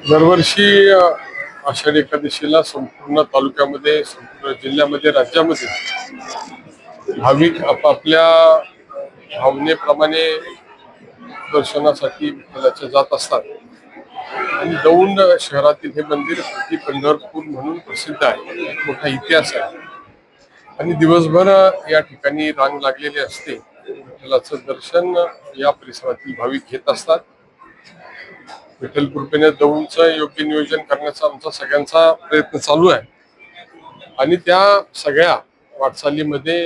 दरवर्षी आषाढी एकादशीला संपूर्ण तालुक्यामध्ये, संपूर्ण जिल्ह्यामध्ये, राज्यामध्ये भाविक आपापल्या भावनेप्रमाणे दर्शनासाठी विठ्ठलाच्या जात असतात. आणि दौंड शहरातील हे मंदिर प्रति पंढरपूर म्हणून प्रसिद्ध आहे. एक मोठा इतिहास आहे आणि दिवसभर या ठिकाणी रांग लागलेली असते. विठ्ठलाचं दर्शन या परिसरातील भाविक घेत असतात. विठ्ठल कृपेने दौंडचं योग्य नियोजन करण्याचा आमचा सगळ्यांचा प्रयत्न चालू आहे आणि त्या सगळ्या वाटचालीमध्ये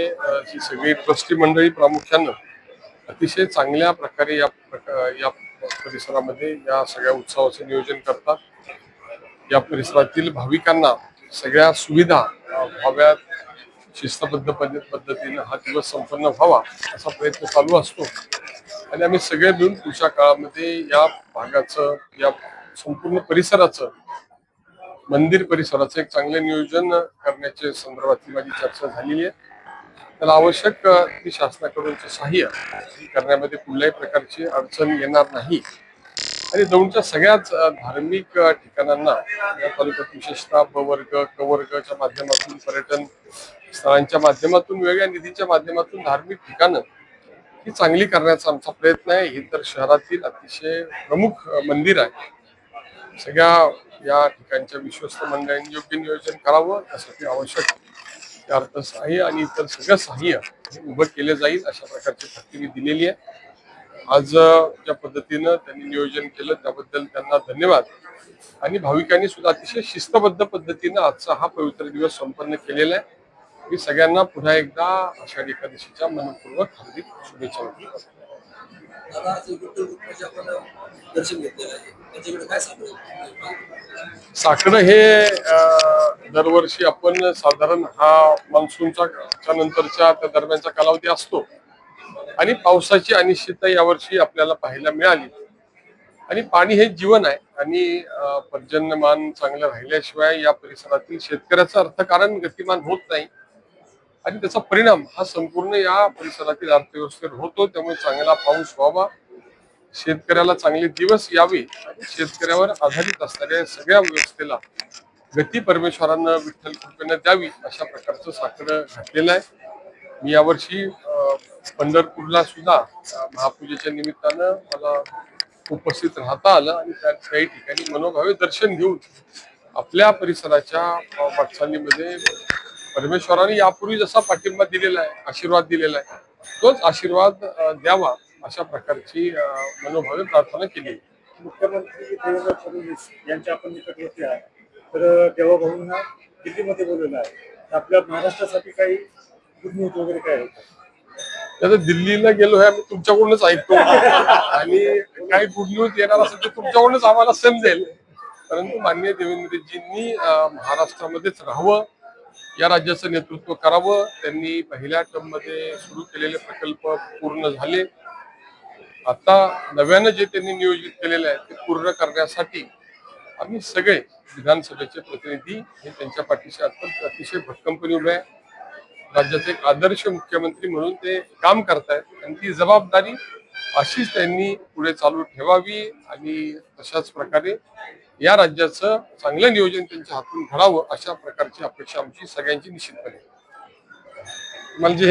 ही सगळी ट्रस्टी मंडळी प्रामुख्यानं अतिशय चांगल्या प्रकारे या परिसरामध्ये या सगळ्या उत्सवाचं नियोजन करतात. या परिसरातील भाविकांना सगळ्या सुविधा व्हाव्यात, शिस्तबद्ध पद्धतीने हा दिवस संपन्न व्हावा असा प्रयत्न चालू असतो आणि आम्ही सगळे मिळून पुढच्या काळामध्ये या भागाचं, या संपूर्ण परिसराचं, मंदिर परिसराचं एक चांगले नियोजन करण्याच्या संदर्भातली माझी चर्चा झालेली आहे. त्याला आवश्यक ती शासनाकडूनचं सहाय्य करण्यामध्ये कुठल्याही प्रकारची अडचण येणार नाही आणि दौंडच्या सगळ्याच धार्मिक ठिकाणांना या तालुक्यात विशेषतः ब वर्ग, क वर्गाच्या माध्यमातून, पर्यटन स्थळांच्या माध्यमातून, वेगळ्या निधीच्या माध्यमातून धार्मिक ठिकाणं ही चांगली करण्याचा आमचा प्रयत्न आहे. ही तर शहरातील अतिशय प्रमुख मंदिर आहे. सगळ्या या ठिकाणच्या विश्वस्त मंडळांनी योग्य नियोजन करावं, त्यासाठी आवश्यक अर्थसहाय्य आणि इतर सगळं सहाय्य उभं केले जाईल अशा प्रकारची खात्री मी दिलेली आहे. आज ज्या पद्धतीनं त्यांनी नियोजन केलं त्याबद्दल त्यांना धन्यवाद आणि भाविकांनी सुद्धा अतिशय शिस्तबद्ध पद्धतीनं आजचा हा पवित्र दिवस संपन्न केलेला आहे. मी सगळ्यांना पुन्हा एकदा आषाढी एकादशीच्या मनपूर्वक हार्दिक शुभेच्छा देतो. साकडं हे दरवर्षी आपण साधारण हा मान्सूनच्या नंतरच्या त्या दरम्यानचा कालावधी असतो आणि पावसाची अनिश्चितता यावर्षी आपल्याला पाहायला मिळाली आणि पाणी हे जीवन आहे आणि पर्जन्यमान चांगलं राहिल्याशिवाय या परिसरातील शेतकऱ्याचं अर्थकारण गतिमान होत नाही आणि त्याचा परिणाम हा संपूर्ण या परिसरातील अर्थव्यवस्थेवर होतो. त्यामुळे चांगला पाऊस व्हावा, शेतकऱ्याला चांगले दिवस यावे आणि शेतकऱ्यावर आधारित असणाऱ्या सगळ्या व्यवस्थेला गती परमेश्वरानं विठ्ठल कृपेने द्यावी अशा प्रकारचं साकडं घातलेलं आहे. मी यावर्षी पंढरपूरला सुद्धा महापूजेच्या निमित्तानं मला उपस्थित राहता आलं आणि त्याही ठिकाणी मनोभावे दर्शन घेऊन आपल्या परिसराच्या वाटचालीमध्ये परमेश्वराने यापूर्वी जसा पाठिंबा दिलेला आहे, आशीर्वाद दिलेला आहे, तोच आशीर्वाद द्यावा अशा प्रकारची मनोभावे प्रार्थना केली. मुख्यमंत्री देवेंद्र फडणवीस यांच्या आपण निकटवर्ती आहे, तर देवाभाऊंना दिल्लीमध्ये बोलवलं आहे. आपल्या महाराष्ट्रासाठी काही गुड न्यूज वगैरे काय आहे? आता दिल्लीला गेलो हे आम्ही तुमच्याकडूनच ऐकतो आणि काही गुड न्यूज येणार असेल तर तुमच्याकडूनच आम्हाला समजेल. परंतु माननीय देवेंद्रजींनी महाराष्ट्रामध्येच राहावं, या राज्याचं नेतृत्व करावं. त्यांनी पहिल्या टर्म मध्ये सुरू केलेले प्रकल्प पूर्ण झाले. आता नव्यानं जे त्यांनी नियोजित केलेले आहे ते पूर्ण करण्यासाठी आम्ही सगळे विधानसभेचे प्रतिनिधी हे त्यांच्या पाठीशी अतिशय भक्कमपणे उभे आहे. राज्याचे एक आदर्श मुख्यमंत्री म्हणून ते काम करतायत आणि ती जबाबदारी अशीच त्यांनी पुढे चालू ठेवावी आणि तशाच प्रकारे या राज्याचं चांगलं नियोजन त्यांच्या हातून घडावं अशा प्रकारची अपेक्षा आमची सगळ्यांची निश्चितपणे. म्हणजे